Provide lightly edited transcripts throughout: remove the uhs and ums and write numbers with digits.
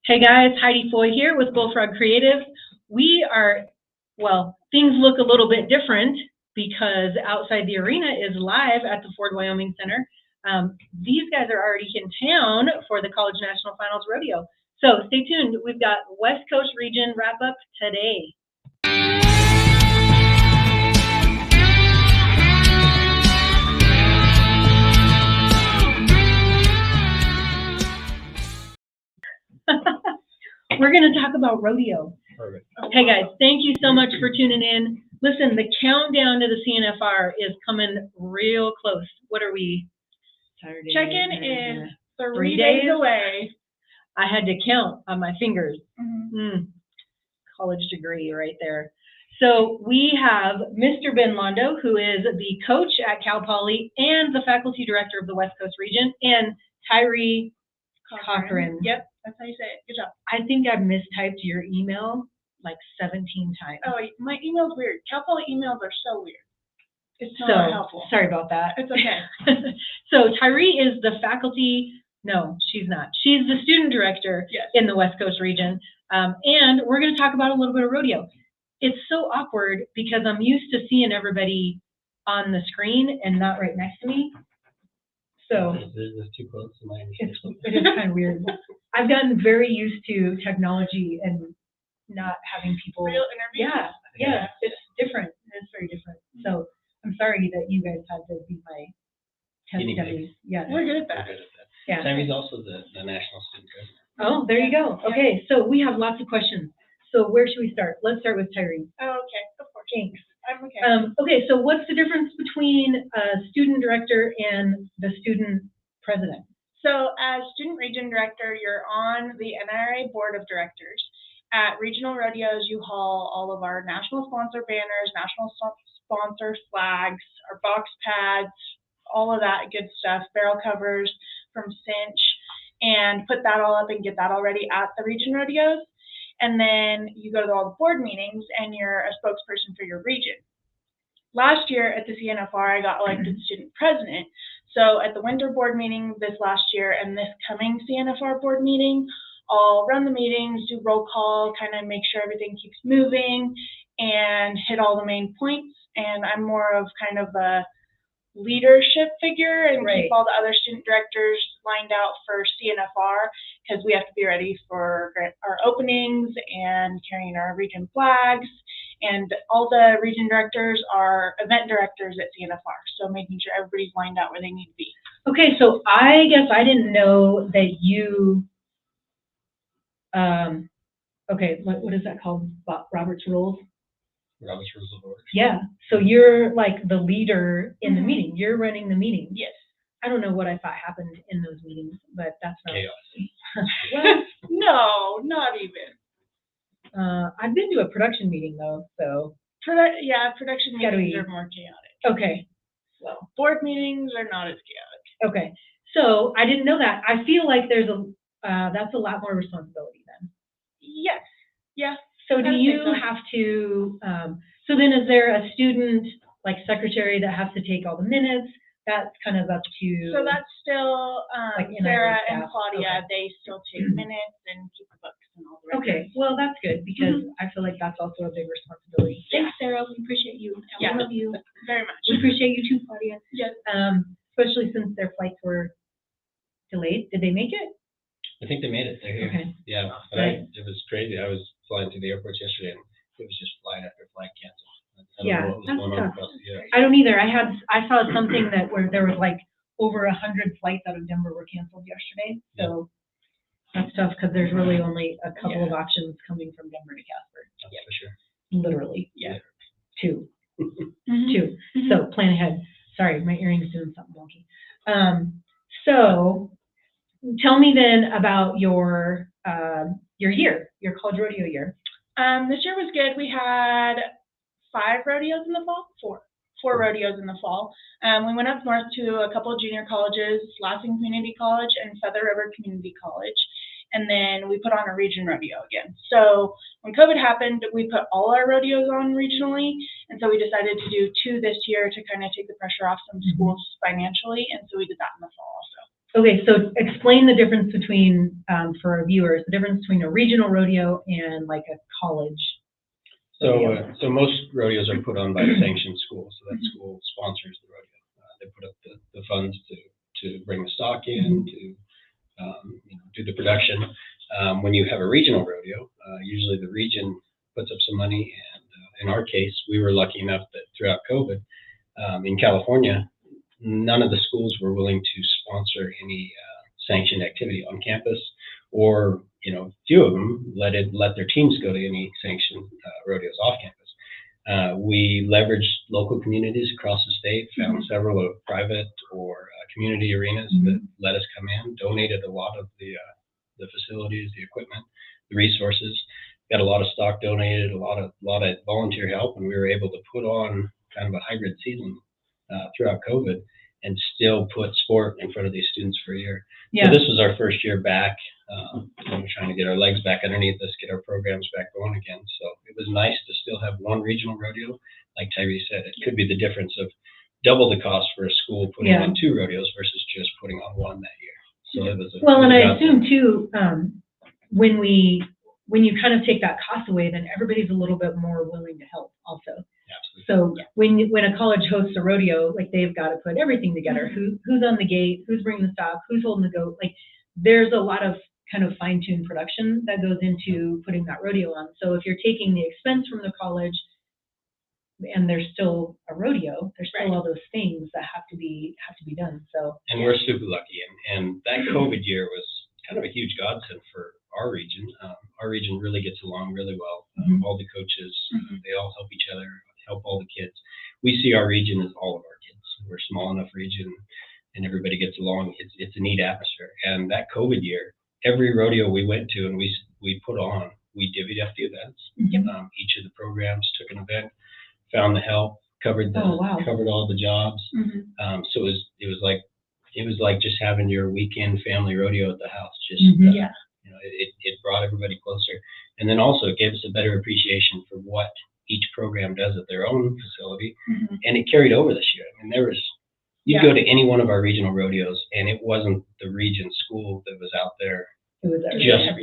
Hey guys, Heidi Foy here with Bullfrog Creative. Things look a little bit different because outside the arena is live at the Ford Wyoming Center. These guys are already in town for the College National Finals Rodeo. So stay tuned. We've got West Coast Region wrap up today. We're going to talk about rodeo. Perfect. Hey guys, thank you so much for tuning in. Listen, the countdown to the CNFR is coming real close. What are we? Saturday. Check-in is 3 days away. I had to count on my fingers. Mm-hmm. College degree right there. So we have Mr. Ben Londo, who is the coach at Cal Poly and the faculty director of the West Coast Region, and Tyree Cochran. Yep, that's how you say it. Good job. I think I mistyped your email like 17 times. Oh, my email's weird. Cal Poly emails are so weird. It's so not helpful. Sorry about that. It's okay. So Tyree is the faculty. No, she's not. She's the student director in the West Coast Region. And we're going to talk about a little bit of rodeo. It's so awkward because I'm used to seeing everybody on the screen and not right next to me. So There's too close to my it is kind of weird. I've gotten very used to technology and not having people. Real interviews? Yeah, it's different. It's very different. So I'm sorry that you guys had to be my test dummies. Yeah, we're good at that. Yeah. Tammy's also the national student president. Oh, there you go. Okay, so we have lots of questions. So where should we start? Let's start with Tyree. Oh, okay. Of course. Thanks. I'm okay. Okay, so what's the difference between a student director and the student president? So as student region director, you're on the NRA board of directors. At regional rodeos, you haul all of our national sponsor banners, national sponsor flags, our box pads, all of that good stuff, barrel covers from Cinch, and put that all up and get that all ready at the region rodeos. And then you go to all the board meetings and you're a spokesperson for your region. Last year at the CNFR, I got elected student president. So at the winter board meeting this last year and this coming CNFR board meeting, I'll run the meetings, do roll call, kind of make sure everything keeps moving and hit all the main points. And I'm more of kind of a leadership figure and keep all the other student directors lined out for CNFR because we have to be ready for our openings and carrying our region flags. And all the region directors are event directors at CNFR, so making sure everybody's lined out where they need to be. Okay, so I guess I didn't know that you, what is that called? Robert's Rules? Robert's Rules of Order. Yeah, so you're like the leader in the meeting. You're running the meeting. Yes. I don't know what I thought happened in those meetings, but that's not chaos. Well, no, not even. I've been to a production meeting though, so. Production meetings are more chaotic. Okay. Well, board meetings are not as chaotic. Okay, so I didn't know that. I feel like there's that's a lot more responsibility then. Yes. Yeah. So do you have to, so then is there a student like secretary that has to take all the minutes? That's kind of up to. So that's still like Sarah and Claudia. Okay. They still take minutes and keep the books and all the rest. Okay, well that's good because I feel like that's also a big responsibility. Thanks, Sarah. We appreciate you. Yeah, we love you very much. We appreciate you too, Claudia. Yes. Especially since their flights were delayed. Did they make it? I think they made it. They're here. Okay. Yeah, but it was crazy. I was flying through the airport yesterday and it was just flight after flight canceled. I don't know what was going on across the I don't either. I saw something that where there was like over 100 flights out of Denver were canceled yesterday. So that's tough because there's really only a couple of options coming from Denver to Casper. Yeah, for sure. Literally. Yeah. Two. Two. So plan ahead. Sorry, my earring's doing something wonky. So tell me then about your year, your college rodeo year. This year was good. We had 5 rodeos in the fall, four rodeos in the fall. We went up north to a couple of junior colleges, Lansing Community College and Feather River Community College. And then we put on a region rodeo again. So when COVID happened, we put all our rodeos on regionally. And so we decided to do 2 this year to kind of take the pressure off some schools financially. And so we did that in the fall also. Okay, so explain the difference between, for our viewers, the difference between a regional rodeo and like a college. So most rodeos are put on by a sanctioned school, so that school sponsors the rodeo. They put up the funds to bring the stock in, to do the production. When you have a regional rodeo, usually the region puts up some money, and in our case, we were lucky enough that throughout COVID, in California, none of the schools were willing to sponsor any sanctioned activity on campus, or few of them let their teams go to any sanctioned rodeos off campus. We leveraged local communities across the state, found several of private or community arenas that let us come in, donated a lot of the facilities, the equipment, the resources, got a lot of stock donated, a lot of volunteer help, and we were able to put on kind of a hybrid season throughout COVID and still put sport in front of these students for a year. Yeah. So this was our first year back. We're trying to get our legs back underneath us, get our programs back going again. So it was nice to still have one regional rodeo. Like Tyree said, it could be the difference of double the cost for a school putting on 2 rodeos versus just putting on one that year. So it was and I assume too, when you kind of take that cost away, then everybody's a little bit more willing to help also. Absolutely. So when a college hosts a rodeo, like they've got to put everything together. Who's on the gate? Who's bringing the stock? Who's holding the goat? Like there's a lot of kind of fine-tuned production that goes into putting that rodeo on. So if you're taking the expense from the college, and there's still a rodeo, there's still all those things that have to be done. So. And we're super lucky, and that COVID year was kind of a huge godsend for our region. Our region really gets along really well. All the coaches, they all help each other, help all the kids. We see our region as all of our kids. We're a small enough region, and everybody gets along. It's a neat atmosphere. And that COVID year, every rodeo we went to and we put on, we divvied up the events. Each of the programs took an event, found the help, covered all the jobs. So it was like just having your weekend family rodeo at the house. Just it brought everybody closer, and then also it gave us a better appreciation for what each program does at their own facility, and it carried over this year. I mean, you'd go to any one of our regional rodeos, and it wasn't the region school that was out there. It was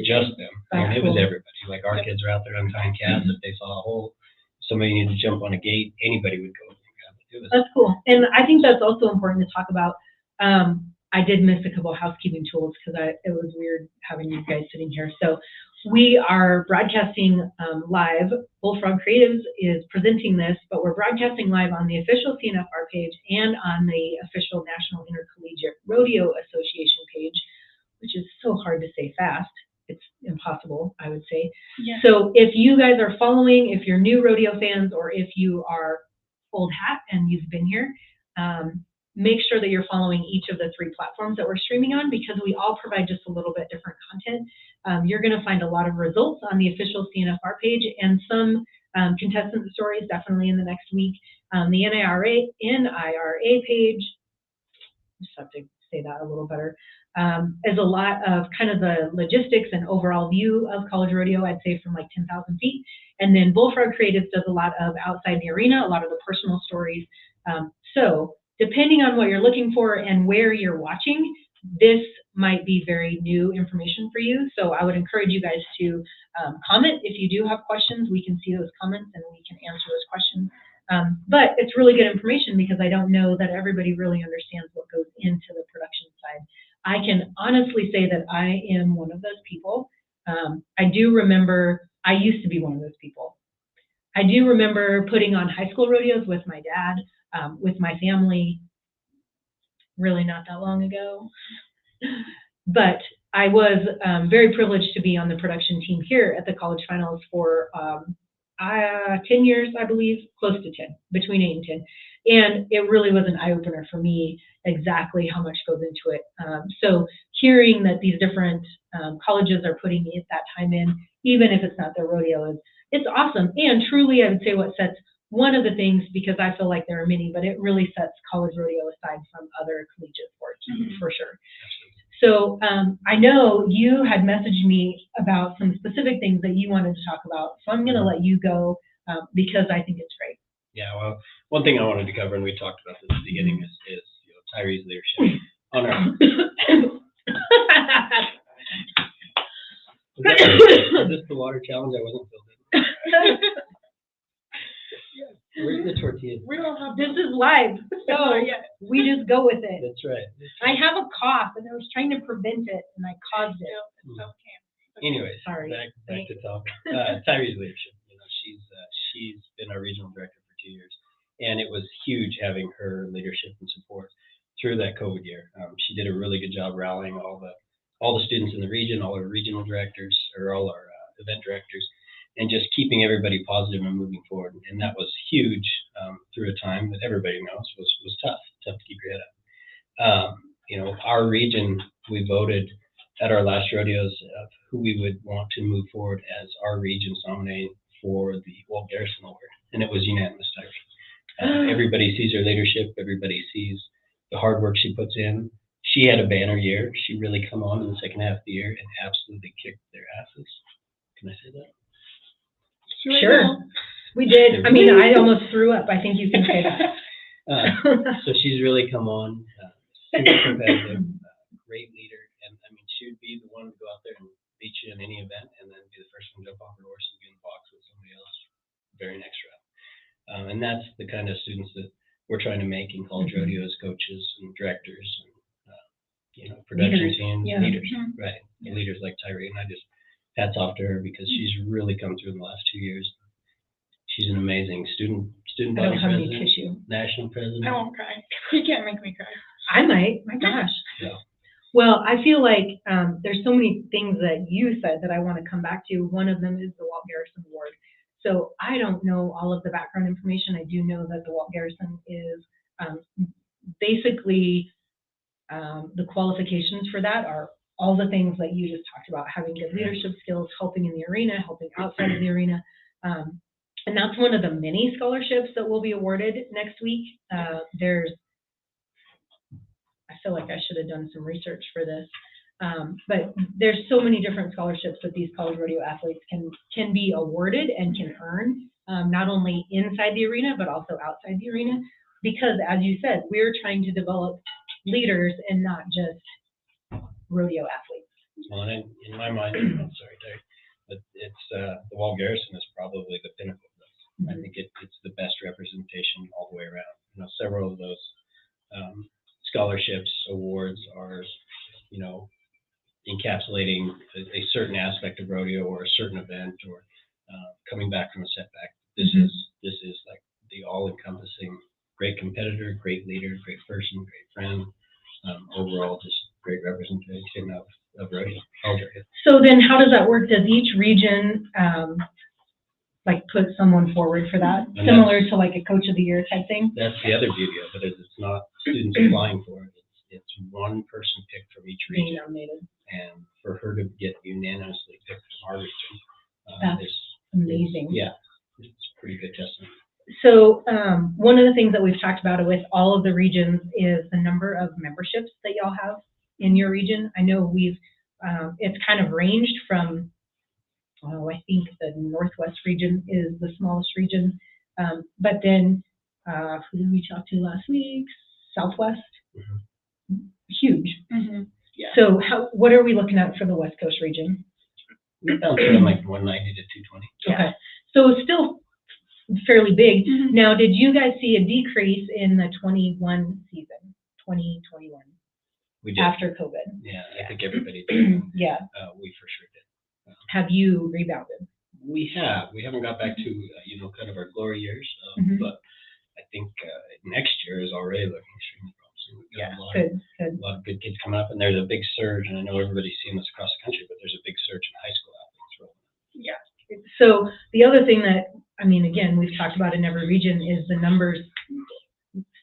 just them. I mean, it was everybody. Like our kids are out there untying calves. If they saw a hole, somebody needed to jump on a gate, anybody would go. That's cool. And I think that's also important to talk about. I did miss a couple of housekeeping tools because it was weird having you guys sitting here. So we are broadcasting live. Bullfrog Creatives is presenting this, but we're broadcasting live on the official CNFR page and on the official National Intercollegiate Rodeo Association page, which is so hard to say fast. It's impossible, I would say. Yeah. So if you guys are following, if you're new rodeo fans, or if you are old hat and you've been here, make sure that you're following each of the 3 platforms that we're streaming on, because we all provide just a little bit different content. You're going to find a lot of results on the official CNFR page, and some contestant stories definitely in the next week. The NIRA page, just have to say that a little better, is a lot of kind of the logistics and overall view of college rodeo, I'd say from like 10,000 feet. And then Bullfrog Creatives does a lot of outside the arena, a lot of the personal stories. So depending on what you're looking for and where you're watching, this might be very new information for you. So I would encourage you guys to comment if you do have questions. We can see those comments and we can answer those questions. But it's really good information, because I don't know that everybody really understands what goes into the production side. I can honestly say that I am one of those people. I do remember, I used to be one of those people. I do remember putting on high school rodeos with my dad, with my family, really not that long ago. But I was very privileged to be on the production team here at the college finals for 10 years, I believe, close to 10, between 8 and 10. And it really was an eye-opener for me exactly how much goes into it. So hearing that these different colleges are putting that time in, even if it's not their rodeo, it's awesome. And truly, I would say what sets one of the things, because I feel like there are many, but it really sets college rodeo aside from other collegiate sports, for sure. So I know you had messaged me about some specific things that you wanted to talk about. So I'm going to let you go because I think it's great. Yeah, well, one thing I wanted to cover, and we talked about this at the beginning, is Tyree's leadership. On Is this the water challenge? I wasn't filled in. Where's the tortillas? We don't have. This is live, so Yeah. we just go with it. That's right. I have a cough and I was trying to prevent it and I caused it. Okay. Anyways, Sorry. back to talk. Tyree's leadership. You know, she's been our regional director for 2 years, and it was huge having her leadership and support through that COVID year. She did a really good job rallying all the students in the region, all our regional directors, or all our event directors, and just keeping everybody positive and moving forward. And that was huge through a time that everybody knows was tough to keep your head up. You know, our region, we voted at our last rodeos of who we would want to move forward as our region's nominee for the Walt Garrison Award, and it was unanimous, Tyree. Everybody sees her leadership. Everybody sees the hard work she puts in. She had a banner year. She really come on in the second half of the year and absolutely kicked their asses. Can I say that? Sure. We did. I mean, I almost threw up. I think you can say that. So she's really come on, super competitive, great leader, and I mean, she would be the one to go out there and beat you in any event, and then be the first one to jump off her horse and be in the box with somebody else very next round. And that's the kind of students that we're trying to make in college rodeos, coaches and directors, and you know, production Leaders. teams, Yeah. leaders, right? Leaders like Tyree, and I just hats off to her because she's really come through in the last 2 years. She's an amazing student I body don't have any president, tissue. national president. I won't cry. You can't make me cry. I might. My gosh. Yeah. Well, I feel like there's so many things that you said that I want to come back to. One of them is the Walt Garrison Award. So I don't know all of the background information. I do know that the Walt Garrison is basically the qualifications for that are all the things that you just talked about, having good leadership skills, helping in the arena, helping outside of the arena. And that's one of the many scholarships that will be awarded next week. I feel like I should have done some research for this. But there's so many different scholarships that these college rodeo athletes can be awarded and can earn, not only inside the arena, but also outside the arena. Because as you said, we're trying to develop leaders and not just rodeo athletes. Well, and in my mind, I'm sorry, Terry, but it's the Walt Garrison is probably the pinnacle of this. I think it's the best representation all the way around. You know, several of those scholarships, awards are, you know, encapsulating a certain aspect of rodeo or a certain event or coming back from a setback. This is like the all-encompassing great competitor, great leader, great person, great friend. Overall, just great representation of rodeo. So then how does that work? Does each region like put someone forward for that? And Similar to like a coach of the year type thing? That's the other beauty of it, is it's not students applying for it. It's one person picked from each Being region. nominated. And for her to get unanimously picked from our region, That's amazing. Yeah, it's a pretty good testament. So one of the things that we've talked about with all of the regions is the number of memberships that y'all have in your region. I know it's kind of ranged from, I think the Northwest region is the smallest region. But then, who did we talk to last week? Southwest, huge. Yeah. So what are we looking at for the West Coast region? We found something like 190 to 220. Okay, so it's still fairly big. Now, did you guys see a decrease in the 21 season, 2021? We did. After COVID? Yeah, I think everybody did. Yeah. We for sure did. Have you rebounded? We haven't got back to, kind of our glory years, but I think next year is already looking extremely promising. We've got a lot of good kids coming up, and there's a big surge, and I know everybody's seeing this across the country, but there's a big surge in high school athletes rolling. Yeah. So the other thing that, again, we've talked about in every region is the numbers.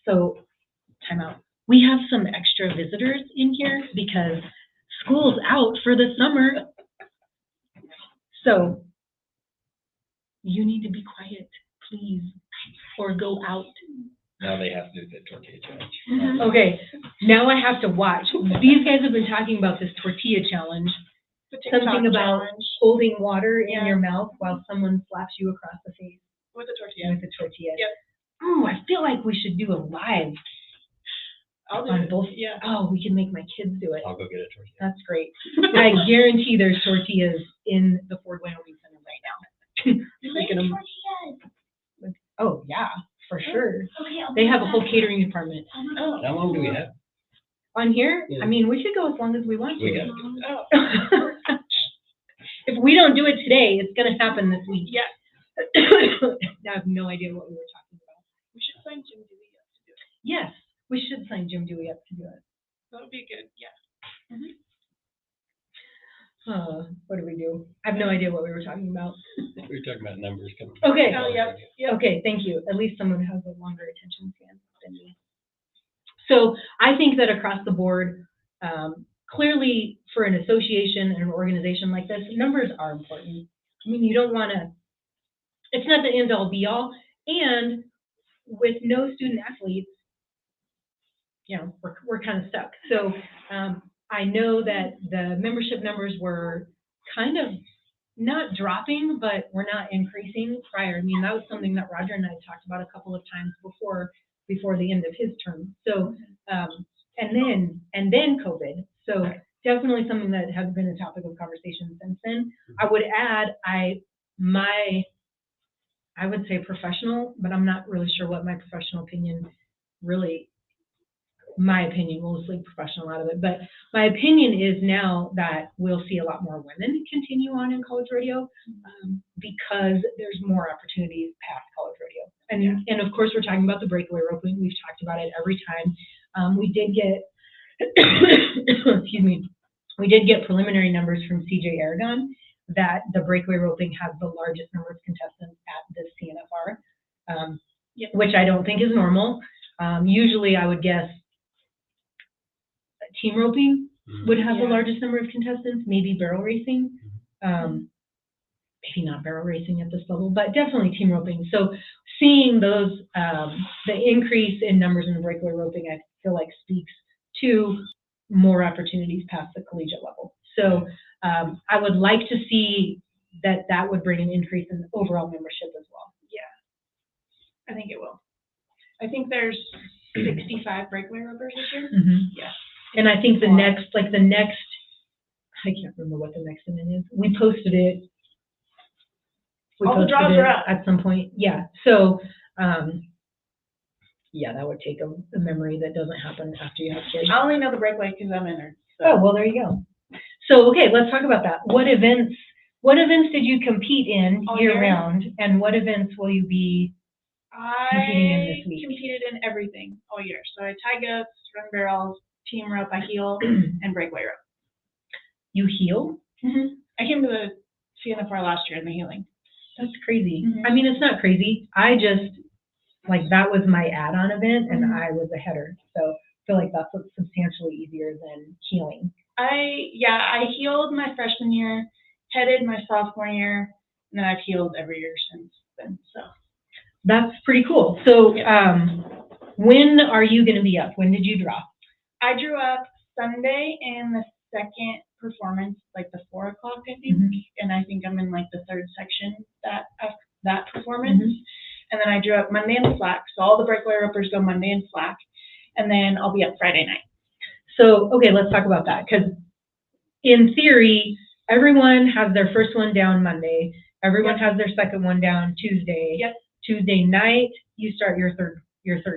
So, time out. We have some extra visitors in here because school's out for the summer. So, you need to be quiet, please, or go out. Now they have to do the tortilla challenge. Okay, now I have to watch. These guys have been talking about this tortilla challenge. Something about holding water in your mouth while someone slaps you across the face. With a tortilla. With a tortilla. Yep. Oh, I feel like we should do a live. I'll do On it. both? Yeah. Oh, we can make my kids do it. I'll go get a tortilla. That's great. I guarantee there's tortillas in the Ford Wyoming Center right now. Look at 'em. Oh, yeah, for sure. They have a whole catering department. Oh. How long do we have? On here, Yeah. I mean, we could go as long as we want We to. got Oh. If we don't do it today, it's gonna happen this week. Yeah. I have no idea what we were talking about. We should sign Jim Dewey up to do it. Yes, we should sign Jim Dewey up to do it. That would be good. Yeah. What do we do? I have no idea what we were talking about. We were talking about numbers coming. Okay. Oh, yeah. Yep. Okay, thank you. At least someone has a longer attention span than me. So I think that across the board, clearly for an association and an organization like this, numbers are important. I mean, you don't want to, it's not the end all be all. And with no student athletes, you know, we're kind of stuck. So I know that the membership numbers were kind of not dropping, but we're not increasing prior. I mean, that was something that Roger and I talked about a couple of times before the end of his term. So, and then COVID. So definitely something that has been a topic of conversation since then. I would add, I would say professional, but I'm not really sure what my professional opinion really, my opinion, we'll just leave professional out of it. But my opinion is now that we'll see a lot more women continue on in college rodeo because there's more opportunities past college rodeo. And of course, we're talking about the breakaway roping. We've talked about it every time. We did get, excuse me, we did get preliminary numbers from CJ Aragon that the breakaway roping has the largest number of contestants at this CNFR, which I don't think is normal. Usually I would guess team roping would have the largest number of contestants, maybe barrel racing, maybe not barrel racing at this level, but definitely team roping. So seeing those, the increase in numbers in the breakaway roping, I feel like speaks to more opportunities past the collegiate level. So I would like to see that would bring an increase in overall membership as well. Yeah, I think it will. I think there's 65 breakaway ropers this year. Yeah. And I think the next, I can't remember what the next event is. We posted it. All the draws are up. At some point. Yeah. So, yeah, that would take a memory that doesn't happen after you have kids. I only know the breakaway because I'm in her. So. Oh, well, there you go. So, okay, let's talk about that. What events did you compete in year round? And what events will you be competing in this week? I competed in everything all year. So I tie goats, run barrels, team rope, I heel, and breakaway rope. You heel? I came to the CNFR last year in the healing. That's crazy. I mean, it's not crazy. I just, that was my add-on event, and I was a header. So I feel like that's substantially easier than healing. I healed my freshman year, headed my sophomore year, and then I've healed every year since then. So that's pretty cool. So when are you going to be up? When did you draw? I drew up Sunday in the second performance, the 4 o'clock, I think. And I think I'm in the third section that performance. And then I drew up Monday in the slack. So all the breakaway ropers go Monday in slack. And then I'll be up Friday night. So, okay, let's talk about that. Because in theory, everyone has their first one down Monday. Everyone has their second one down Tuesday. Yep. Tuesday night, you start your third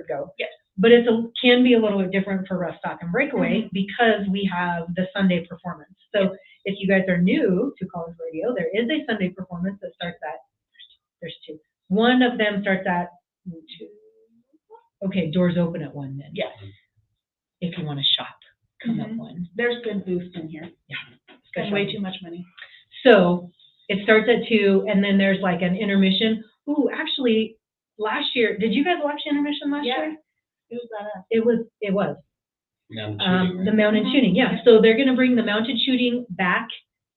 go. Yes. But it can be a little bit different for rough stock and breakaway because we have the Sunday performance. So if you guys are new to college rodeo, there is a Sunday performance that starts at, there's 2. One of them starts at 2. Okay, doors open at 1 then. Yes. If you want to shop, come at 1. There's good booths in here. Yeah. Spend way too much money. So it starts at 2, and then there's an intermission. Ooh, actually, last year, did you guys watch intermission last year? It was badass. It was. Mounted shooting, right? The mounted shooting, yeah. So they're going to bring the mounted shooting back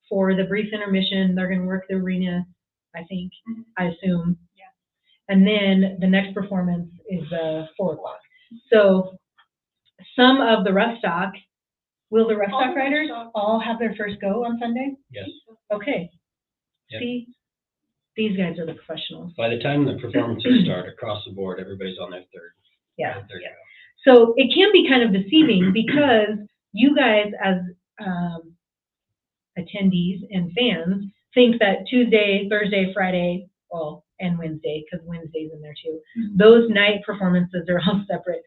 for the brief intermission. They're going to work the arena, I think, I assume. Yeah. And then the next performance is 4 o'clock. So some of the rough stock, will the rough stock riders all have their first go on Sunday? Yes. Okay. Yep. See, these guys are the professionals. By the time the performances start across the board, everybody's on their third. Yeah. Third go. So it can be kind of deceiving because you guys as attendees and fans think that Tuesday, Thursday, Friday, well, and Wednesday, because Wednesday's in there too. Those night performances are all separate.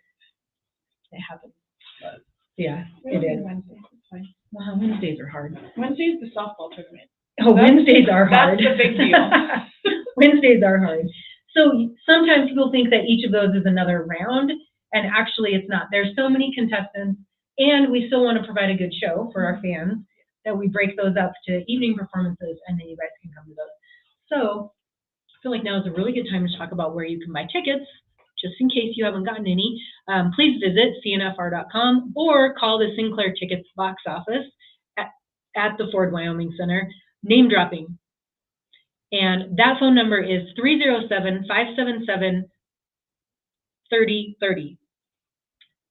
It happens. Yeah, it is. Wednesday, it's fine. Wow, Wednesdays are hard. Wednesday's the softball tournament. Oh, Wednesdays are hard. That's the big deal. Wednesdays are hard. So sometimes people think that each of those is another round, and actually it's not. There's so many contestants, and we still want to provide a good show for our fans that we break those up to evening performances, and then you guys can come to those. So I feel like now is a really good time to talk about where you can buy tickets, just in case you haven't gotten any. Please visit cnfr.com or call the Sinclair Tickets box office at the Ford Wyoming Center, name dropping. And that phone number is 307-577-3030.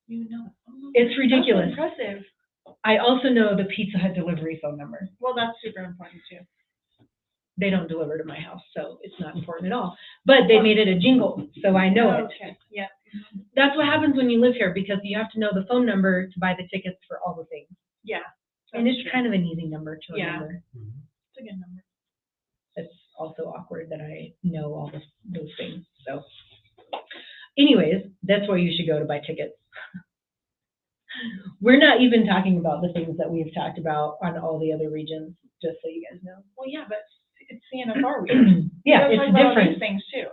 You know. It's ridiculous. That's impressive. I also know the Pizza Hut delivery phone number. Well, that's super important too. They don't deliver to my house, so it's not important at all. But they made it a jingle, so I know it. Okay, yeah. That's what happens when you live here, because you have to know the phone number to buy the tickets for all the things. Yeah. And it's kind of an easy number to Yeah. remember. It's a good number. It's also awkward that I know all those things, so. Anyways, that's where you should go to buy tickets. We're not even talking about the things that we've talked about on all the other regions, just so you guys know. Well, yeah, but it's CNFR week. Yeah, We're talking it's about all different. these things too.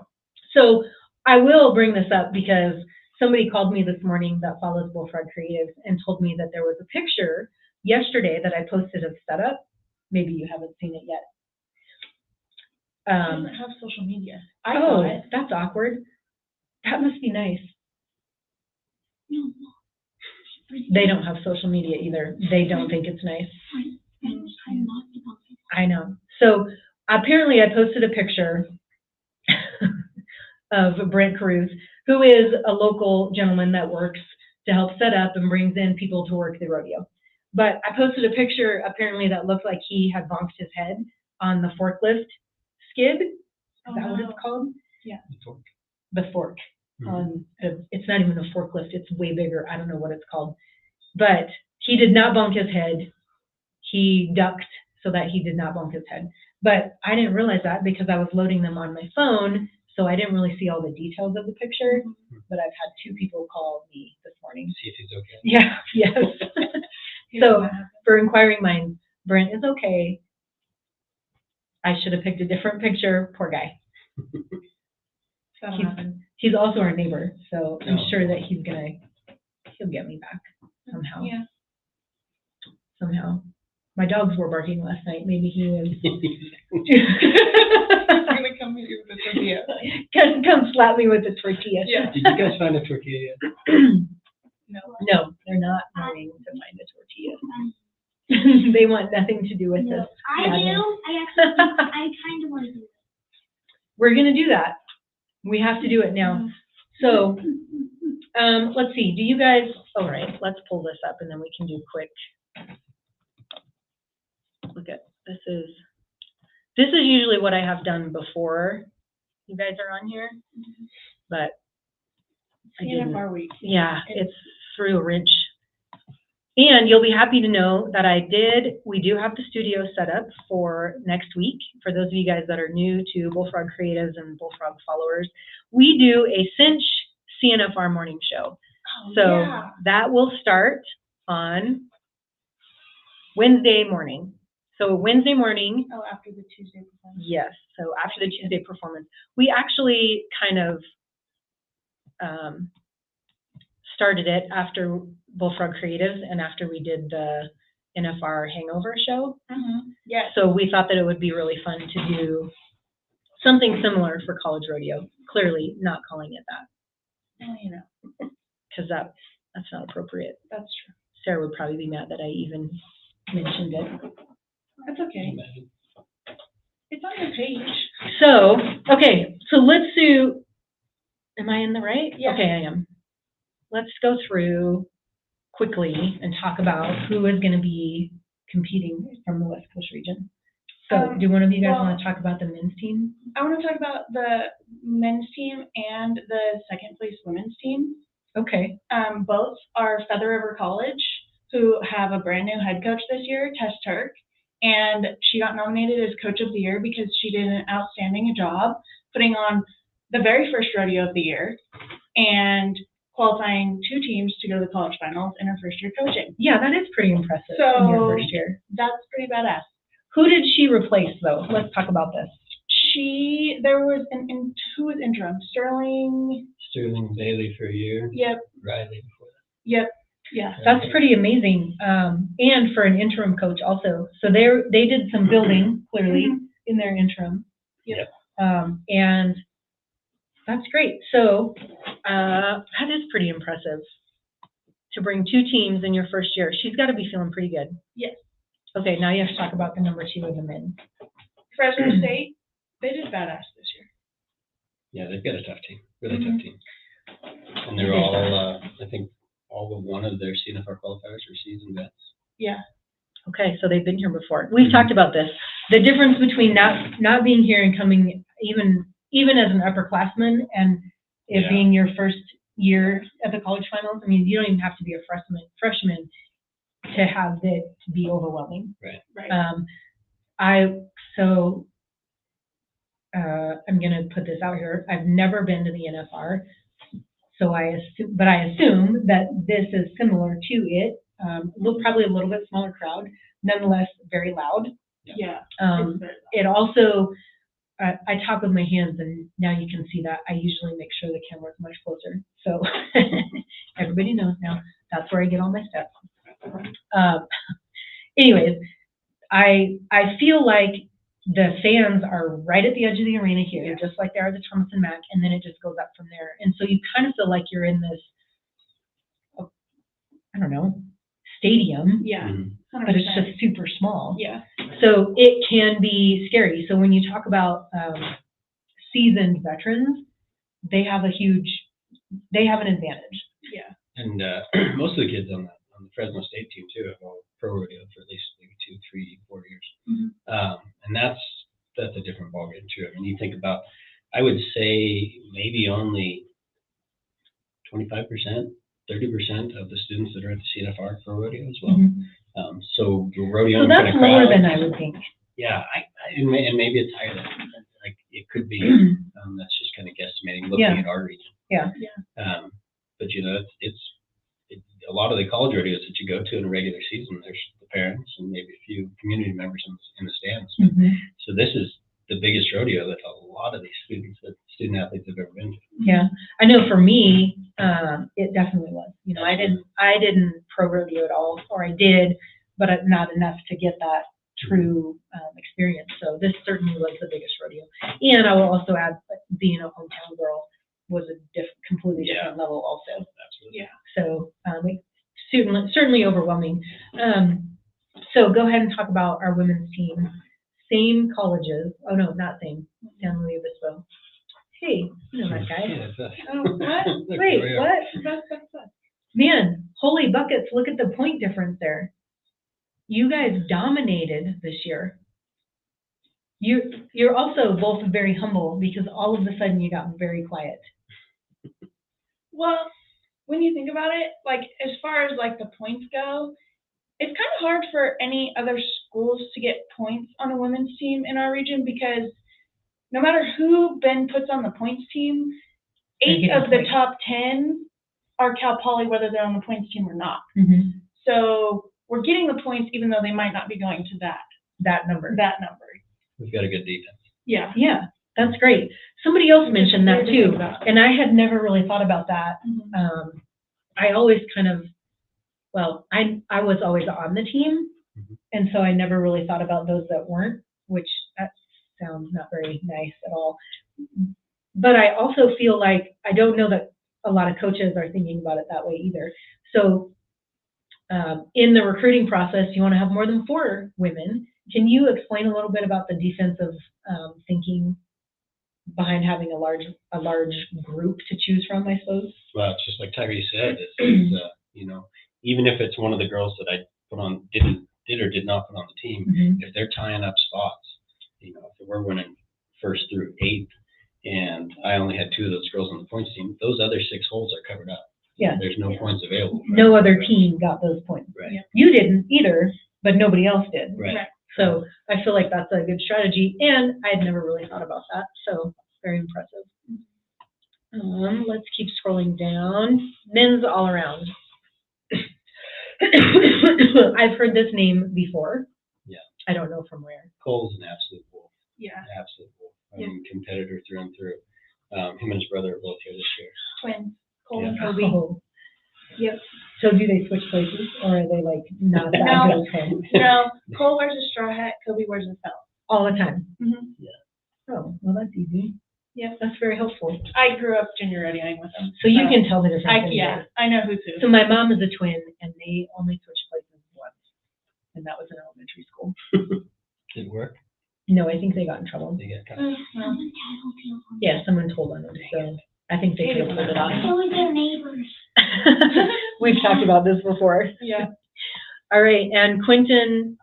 So I will bring this up because somebody called me this morning that follows Bullfrog Creatives and told me that there was a picture yesterday that I posted of setup. Maybe you haven't seen it yet. It doesn't have social media. I Oh, got it. that's awkward. That must be nice. They don't have social media either. They don't think it's nice. I know. So apparently I posted a picture of Brent Cruz, who is a local gentleman that works to help set up and brings in people to work the rodeo. But I posted a picture apparently that looked like he had bonked his head on the forklift skid. Is that what it's called? Yeah. The fork. Mhm. It's not even a forklift. It's way bigger. I don't know what it's called. But he did not bonk his head. He ducked so that he did not bonk his head. But I didn't realize that because I was loading them on my phone, so I didn't really see all the details of the picture. But I've had 2 people call me this morning. See if he's okay. Yeah, yes. So for inquiring minds, Brent is okay. I should have picked a different picture. Poor guy. That'll He's- happen. He's also our neighbor, so I'm Oh. sure that he'll get me back somehow. Yeah. Somehow. My dogs were barking last night. Maybe he was. He's gonna come hit you with a tortilla. Come slap me with a tortilla. Yeah. Did you guys find a tortilla yet? No. No, they're not wanting to find a tortilla. They want nothing to do with this. I madness. do. I kind of want to do it. We're gonna do that. We have to do it now. So, let's see, do you guys, all right, let's pull this up and then we can do quick. Look at, this is usually what I have done before you guys are on here, but I didn't. CNFR week. Yeah, it's through Rich. And you'll be happy to know that we do have the studio set up for next week. For those of you guys that are new to Bullfrog Creatives and Bullfrog followers, we do a Cinch CNFR morning show. Oh, So yeah. that will start on Wednesday morning. So Wednesday morning, Oh, after the Tuesday performance. yes, so after the Tuesday performance. We actually kind of started it after Bullfrog Creatives and after we did the NFR Hangover show. Yes. So we thought that it would be really fun to do something similar for college rodeo. Clearly not calling it that, Well, you know, because that's not appropriate. that's true. Sarah would probably be mad that I even mentioned it. That's okay. It's on your page. So, okay, so let's do, am I in the right? Yeah. Okay, I am. Let's go through quickly and talk about who is going to be competing from the West Coast region. So do one of you guys well- want to talk about the men's team? I want to talk about the men's team and the second place women's team. Okay. Both are Feather River College, who have a brand new head coach this year, Tess Turk, and she got nominated as Coach of the Year because she did an outstanding job putting on the very first rodeo of the year and qualifying 2 teams to go to the college finals in her first year coaching. Yeah, that is pretty impressive in your So- first year. That's pretty badass. Who did she replace, though? Let's talk about this. There was who was interim? Sterling Bailey for a year, Yep, Riley before that. yeah. That's pretty amazing. And for an interim coach also. So they did some building, clearly, Mhm. in their interim. Yep. And that's great. So that is pretty impressive to bring 2 teams in your first year. She's got to be feeling pretty good. Yes. Okay, now you have to talk about the number 2 of the men. Fresno State, they did badass this year. Yeah, they've got a tough team, really Mhm. tough team. And they're all, I think, all but one of their CNFR qualifiers are seasoned vets. Yeah. Okay, so they've been here before. We've talked about this. The difference between not being here and coming even as an upperclassman and it Yeah. being your first year at the college finals. I mean, you don't even have to be a freshman to have it be overwhelming. Right. I'm gonna put this out here. I've never been to the NFR, so I assume that this is similar to it. Probably a little bit smaller crowd, nonetheless very loud. Yeah. Um, it also, I talk with my hands, and now you can see that I usually make sure the camera is much closer. So everybody knows now. That's where I get all my steps. Anyways, I feel like the fans are right at the edge of the arena here, just like they are the Thomas and Mack, and then it just goes up from there. And so you kind of feel like you're in this, I don't know, stadium, Yeah. Mhm. 100%. but it's just super small. Yeah. So it can be scary. So when you talk about seasoned veterans, they have an advantage. Yeah. And most of the kids on the Fresno State team too have all pro rodeo for at least maybe 2, 3, 4 years. Mhm. And that's a different ballgame too. I mean, you think about, I would say maybe only 25%, 30% of the students that are at the CNFR pro rodeo as well. Mhm. So the rodeo So in front that's of lower crowds- than I would think. Yeah, and maybe it's higher than that. Like it could be. That's just kind of guesstimating, looking Yeah. at our region. Yeah. But it's a lot of the college rodeos that you go to in a regular season. There's the parents and maybe a few community members in the stands. Mhm. So this is the biggest rodeo that a lot of these student athletes have ever been to. Yeah, I know for me, it definitely was. You know, I didn't pro rodeo at all, or I did, but not enough to get that true experience. So this certainly was the biggest rodeo. And I will also add, that being a hometown girl was a completely different level also. Absolutely. Yeah. So certainly overwhelming. So go ahead and talk about our women's team. Same colleges. Oh no, not same. San Luis Obispo. Hey, you know that guy. Yeah, that's- Oh, what? Look, Wait, there we are. what? That's. Man, holy buckets, look at the point difference there. You guys dominated this year. You're also both very humble because all of a sudden you got very quiet. Well, when you think about it, like as far as like the points go, it's kind of hard for any other schools to get points on a women's team in our region because no matter who Ben puts on the points team, They're 8 getting of the points. top 10 are Cal Poly, whether they're on the points team or not. Mm-hmm. So we're getting the points even though they might not be going to That number. that number. We've got a good defense. Yeah. Yeah, that's great. Somebody else mentioned that Weird to think too, about. and I had never really thought about that. I always kind of, I was always on the team, Mhm. and so I never really thought about those that weren't, which that sounds not very nice at all. But I also feel like, I don't know that a lot of coaches are thinking about it that way either. So in the recruiting process, you want to have more than 4 women. Can you explain a little bit about the defensive thinking behind having a large group to choose from, I suppose? Well, it's just like Tyree said, even if it's one of the girls that I put on, did or did not put on the team, Mhm. if they're tying up spots, if we're winning 1st through 8th, and I only had 2 of those girls on the points team, those other 6 holes are covered up. there's no points available. No other team got those points. Right. Yeah. You didn't either, but nobody else did. Right. So I feel like that's a good strategy, and I had never really thought about that, so very impressive. Let's keep scrolling down. Men's all around. I've heard this name before. Yeah. I don't know from where. Cole's an absolute wolf. Yeah, An absolute wolf. I mean, competitor through and through. Him and his brother are both here this year. twins, Cole Yeah. and Kobe. Oh. Yep. So do they switch places, or are they like not that No. good at home? No, Cole wears a straw hat, Kobe wears a felt. All the time? Mhm. Oh, well, that's easy. Yeah. That's very helpful. I grew up junior rodeoing with them. So you can tell the difference. anyway. Yeah, I know who's who. So my mom is a twin, and they only switched places once, and that was in elementary school. Did it work? No, I think they got in trouble. They get kind Oh, of, well. Someone tattletale on Yeah, someone told on them, so I think they could have pulled it off. So is their neighbors. We've talked about this before. Yeah, All right, and Quentin,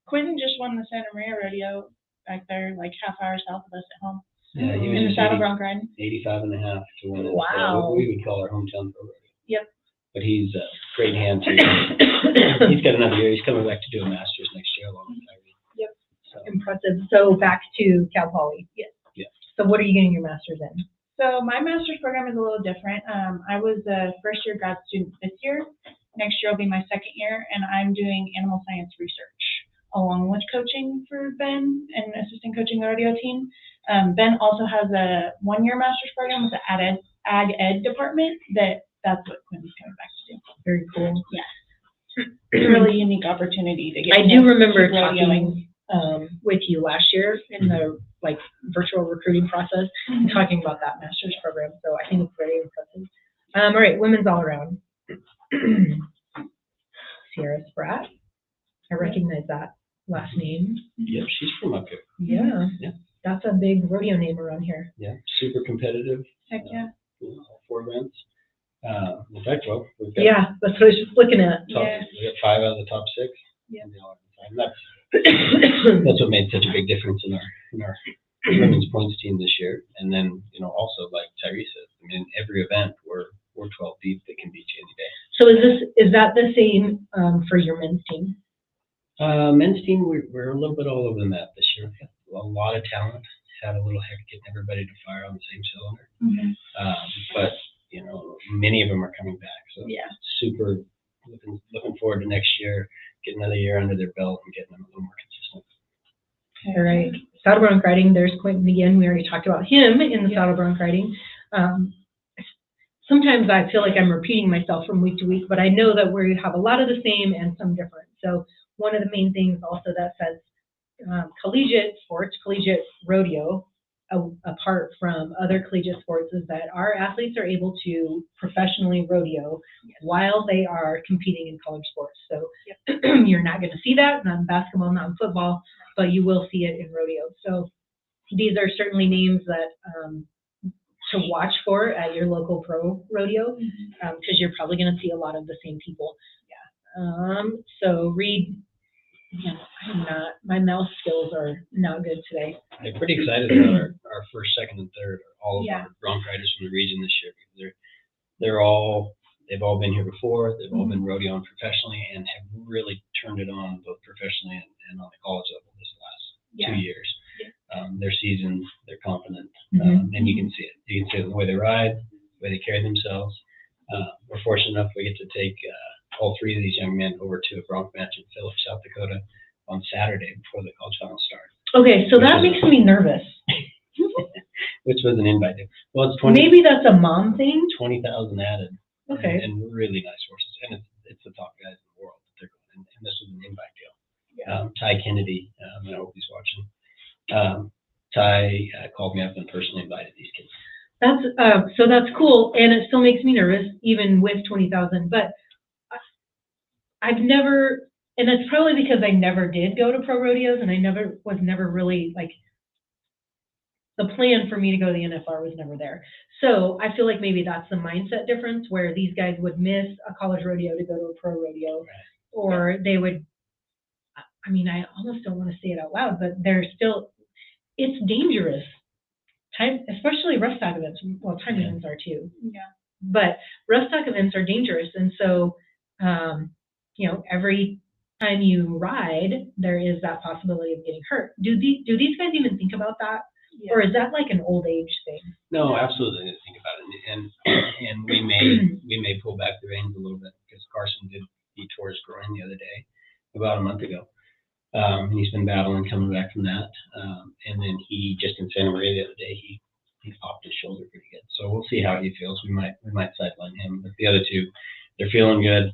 Quentin just won the Santa Maria rodeo back there, like half hour south of us at home. yeah, he In was the just saddle bronc riding. 85 and a half to win it. So Wow. we would call our hometown pro rodeo. Yep. But he's a great hand too. He's got another year. He's coming back to do a master's next year along with Tyree. Yep. So, Impressive. So back to Cal Poly. Yes. Yeah. So what are you getting your master's in? So my master's program is a little different. I was a first year grad student this year. Next year will be my second year, and I'm doing animal science research along with coaching for Ben and assistant coaching the rodeo team. Ben also has a 1-year master's program with the ag ed department that's what Quinn's coming back to do. Very cool. It's a really unique opportunity to get. I do him remember to rodeoing. talking with you last year in the like virtual recruiting process and talking about that master's program. So I think it's very impressive. All right, women's all around. Sierra Spratt. I recognize that last name. yep, she's from up here. Yeah. Yeah. That's a big rodeo name around here. Yeah, super competitive. Heck yeah. All 4 events. In fact, well, we've got Yeah, that's what I was just looking at. top, Yeah. we got 5 out of the top 6. Yeah. in the all time. That's what made such a big difference in our women's points team this year. And then, also like Tyree said, I mean, in every event we're 12 deep that can beat you any day. So is that the same for your men's team? Men's team, we're a little bit all over the map this year. We've got a lot of talent. Had a little heck getting everybody to fire on the same cylinder. But many of them are coming back. So Yeah. super looking forward to next year, getting another year under their belt and getting them a little more consistent. All right. Saddle bronc riding, there's Quentin again. We already talked about him in the Yeah. saddle bronc riding. Sometimes I feel like I'm repeating myself from week to week, but I know that we have a lot of the same and some different. So one of the main things also that sets collegiate sports, collegiate rodeo, apart from other collegiate sports is that our athletes are able to professionally rodeo while they are competing in college sports. So you're not going to see that, not in basketball, not in football, but you will see it in rodeo. So these are certainly names that to watch for at your local pro rodeo, because you're probably going to see a lot of the same people. So Reed, my mouse skills are not good today. They're pretty excited about our first, second, and third, all of Yeah. our bronc riders from the region this year. Because they've all been here before. They've all been rodeoing professionally and have really turned it on both professionally and on the college level this last 2 years. They're seasoned, they're confident, and you can see it. You can see it in the way they ride, the way they carry themselves. We're fortunate enough we get to take all 3 of these young men over to a bronc match in Phillips, South Dakota on Saturday before the college finals start, Okay, so that makes me nervous. which was an invite. Well, it's 20 Maybe that's a mom thing. 20,000 added. Okay. And really nice horses. And it's the top guys in the world that they're going. And this was an invite deal. Ty Kennedy, I hope he's watching. Ty called me up and personally invited these kids. That's cool, and it still makes me nervous, even with 20,000. But I've never, and it's probably because I never did go to pro rodeos, and I was never really like the plan for me to go to the NFR was never there. So I feel like maybe that's the mindset difference where these guys would miss a college rodeo to go to a pro rodeo, or they would. I mean, I almost don't want to say it out loud, but it's dangerous. Time, especially rough side events. Well, time events are too. Yeah. But rough stock events are dangerous, and so, you know, every time you ride, there is that possibility of getting hurt. Do these guys even think about that? Or is that like an old age thing? No, absolutely didn't think about it, and we may pull back the reins a little bit, because Carson he tore his groin the other day, about a month ago. And he's been battling coming back from that. And then he just in Santa Maria the other day, he popped his shoulder pretty good. So we'll see how he feels. We might sideline him. But the other two, they're feeling good.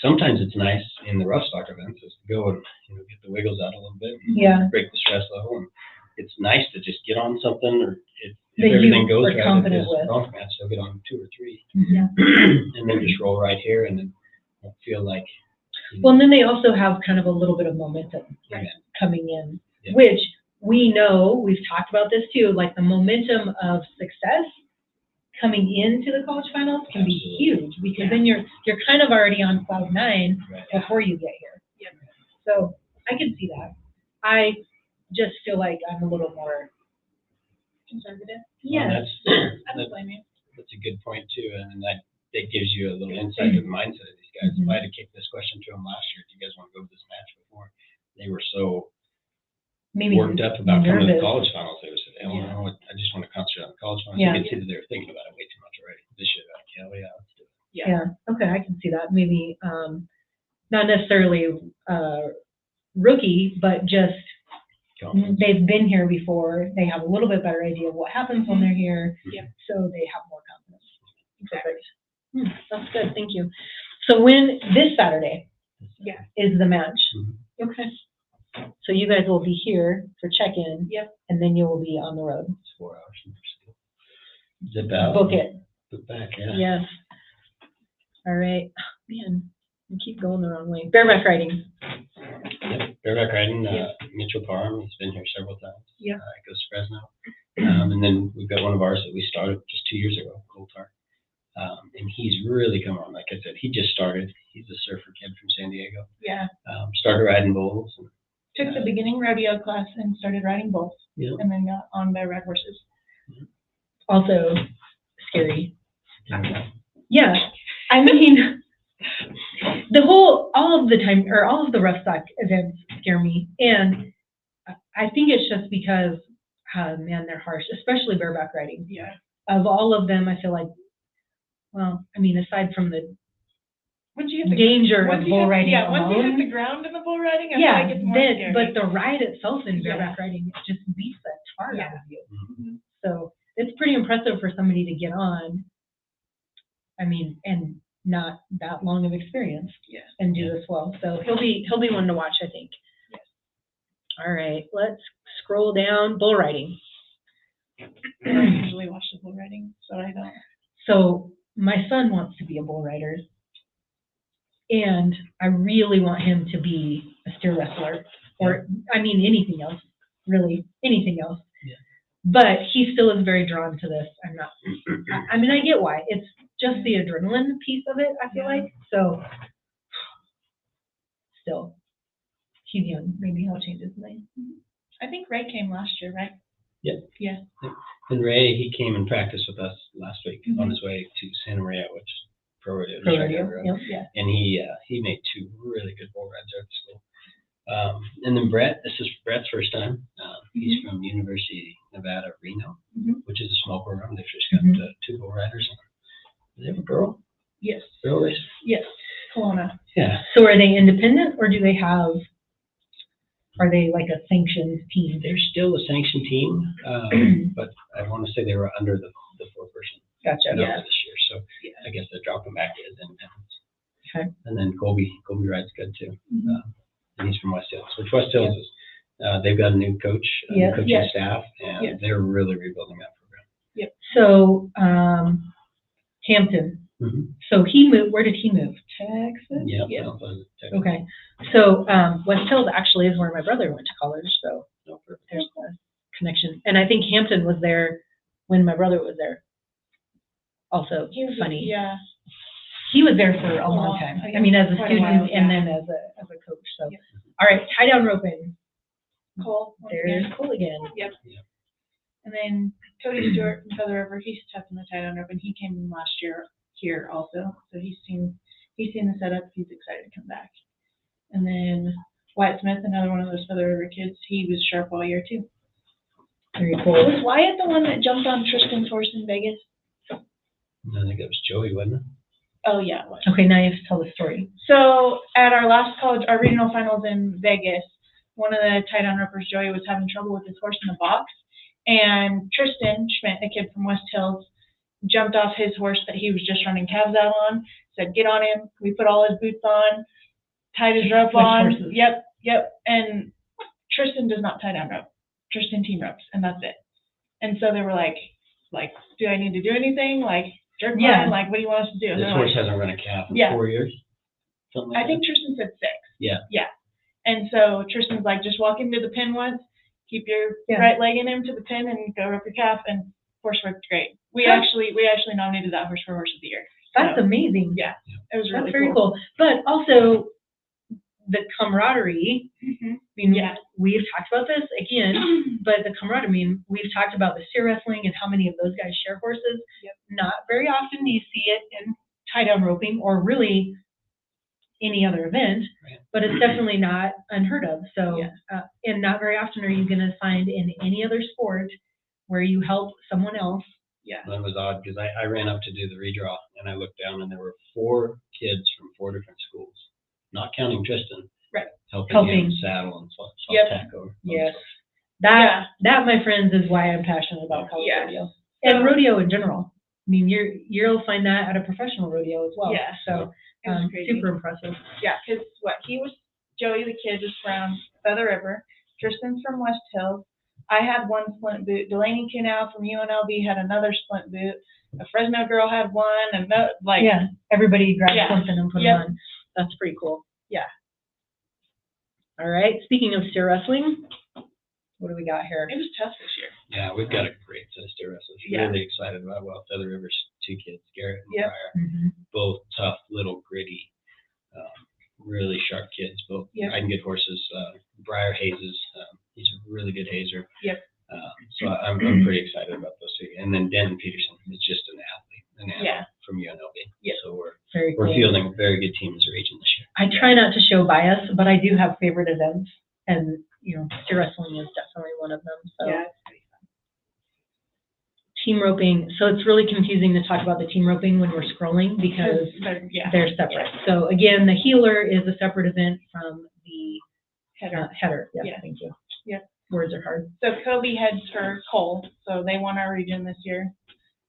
Sometimes it's nice in the rough stock events is to go and get the wiggles out a little bit and break the stress level. And it's nice to just get on something, or if everything goes right, confident with. Golf match, they'll get on 2 or 3, Yeah. and then just roll right here, and then won't feel like. Well, and then they also have kind of a little bit of momentum coming in, which we know, we've talked about this too, like the momentum of success coming into the college finals can be huge, because then you're kind of already on cloud 9 before you get here. Yep. So I can see that. I just feel like I'm a little more conservative. Yeah, I don't blame you. That's a good point too, and that gives you a little insight to the mindset of these guys. If I had to kick this question to them last year, do you guys want to go to this match before? They were so worked up about coming to the college finals. They were saying, "Oh, I just want to concentrate on the college finals." You can see that they were thinking about it way too much already. This year, like, hell yeah, let's do it. Yeah. Okay, I can see that. Maybe not necessarily rookie, but just they've been here before. They have a little bit better idea of what happens when they're here. Yeah. So they have more confidence. Perfect. That's good. Thank you. So this Saturday is the match. Okay. So you guys will be here for check-in. Yep. And then you will be on the road. It's 4 hours from school. Zip out. Book it. Book back, yeah. Yes. All right. Man, you keep going the wrong way. Bareback riding. Yep. Bareback riding, Mitchell Parham, he's been here several times. Yeah. Goes to Fresno. And then we've got one of ours that we started just 2 years ago, Coltar. And he's really come on. Like I said, he just started. He's a surfer kid from San Diego. Yeah. Started riding bulls. And, took the beginning rodeo class and started riding bulls. Yeah. And then got on by red horses. Also scary. Yeah. I mean, all of the rough stock events scare me. And I think it's just because, man, they're harsh, especially bareback riding. Yeah. Of all of them, I feel like, well, I mean, aside from the danger of bull riding alone. Once you hit the ground in the bull riding, I feel like it's more scary. But the ride itself in bareback riding, it just beats the tar out of you. Mm-hmm. So it's pretty impressive for somebody to get on. I mean, and not that long of experience and do this well. So he'll be one to watch, I think. Yes. All right, let's scroll down. Bull riding. I don't usually watch the bull riding, so I don't. So my son wants to be a bull rider, and I really want him to be a steer wrestler, or I mean anything else, really anything else. Yeah. But he still is very drawn to this. I mean, I get why. It's just the adrenaline piece of it, I feel like. So still, he's young. Maybe he'll change his mind. I think Ray came last year, right? Yeah. Yeah. And Ray, he came and practiced with us last week on his way to Santa Maria, which is pro rodeo. Yeah. And he made 2 really good bull rides there at the school. And then Brett, this is Brett's first time. He's from University of Nevada, Reno, which is a small program. They've just got 2 bull riders. Do they have a girl? Yes. Girl race? Yes. Kelowna. Yeah. So are they independent, or are they like a sanctioned team? They're still a sanctioned team, but I want to say they were under the 4-person Gotcha. this year. So I guess they're dropping back as independents. Okay. And then Colby rides good too. And he's from West Hills, which West Hills is, they've got a new coach, new coaching staff, and they're really rebuilding that program. Yep. So, Hampton. So he moved, where did he move? Texas? Yeah. Okay. So, West Hills actually is where my brother went to college, so there's a connection. And I think Hampton was there when my brother was there. Also funny. Yeah. He was there for a long time. I mean, as a student and then as a coach. So, all right, tie down roping. Cole. There's Cole again. Yep. And then Cody Stewart from Feather River, he's tough in the tie down rope, and he came in last year here also. So he's seen the setup. He's excited to come back. And then Wyatt Smith, another one of those Feather River kids, he was sharp all year too. Very cool. Was Wyatt the one that jumped on Tristan's horse in Vegas? I think it was Joey, wasn't it? Oh yeah, it was. Okay, now you have to tell the story. So at our regional finals in Vegas, one of the tie down ropers, Joey, was having trouble with his horse in the box, and Tristan Schmidt, a kid from West Hills, jumped off his horse that he was just running calves out on, said, "Get on him." We put all his boots on, tied his rope Switch on. horses. Yep. And Tristan does not tie down rope. Tristan team ropes, and that's it. And so they were like, do I need to do anything? Like, jerk Yeah. line? Like, what do you want us to do? And This they're horse like, hasn't run a calf in Yeah. 4 years? Something like I think Tristan said 6. Yeah. Yeah. And so Tristan's like, just walk him to the pin once, keep your Yeah. right leg in him to the pin, and go rope your calf, and horse worked great. We Good. actually nominated that horse for Horse of the Year. That's So, amazing. yeah, it was That's really very cool. But also the camaraderie. Mhm. I mean, Yeah. we've talked about this again, but the camaraderie. I mean, we've talked about the steer wrestling and how many of those guys share horses. Yep. Not very often do you see it in tie down roping or really any other event, Right. but it's definitely not unheard of. So, Yeah. and not very often are you going to find in any other sport where you help someone else. Yeah. That was odd because I ran up to do the redraw and I looked down and there were 4 kids from 4 different schools, not counting Tristan. Right. Helping him saddle and swap Yep. tack over. Yes. Yeah. That, my friends, is why I'm passionate about college Yeah. rodeo So- and rodeo in general. I mean, you'll find that at a professional rodeo as well. Yeah. So, It was crazy. super impressive. Yeah, because Joey the kid is from Feather River. Tristan's from West Hills. I had one splint boot. Delaney Canal from UNLV had another splint boot. A Fresno girl had one, and Yeah, everybody grabs Yeah. something and put Yep. it on. That's pretty cool. Yeah. All right. Speaking of steer wrestling, what do we got here? It was tough this year. Yeah, we've got a great set of steer wrestlers. Yeah. Really excited about Feather River's 2 kids, Garrett and Yep. Briar. Mhm. Both tough, little, gritty, really sharp kids. Both Yep. riding good horses. Briar hazes. He's a really good hazer. Yep. So I'm pretty excited about those 2. And then Denton Peterson is just an athlete Yeah. from UNLV. Yep. So Very we're cool. fielding a very good team as a region this year. I try not to show bias, but I do have favorite events, and steer wrestling is definitely one of them. So. Yeah. Team roping. So it's really confusing to talk about the team roping when we're scrolling because Yeah. they're separate. So again, the healer is a separate event from the Header. header. Yes, Yeah. thank you. Yep. Words are hard. So Kobe heads for Cole, so they won our region this year,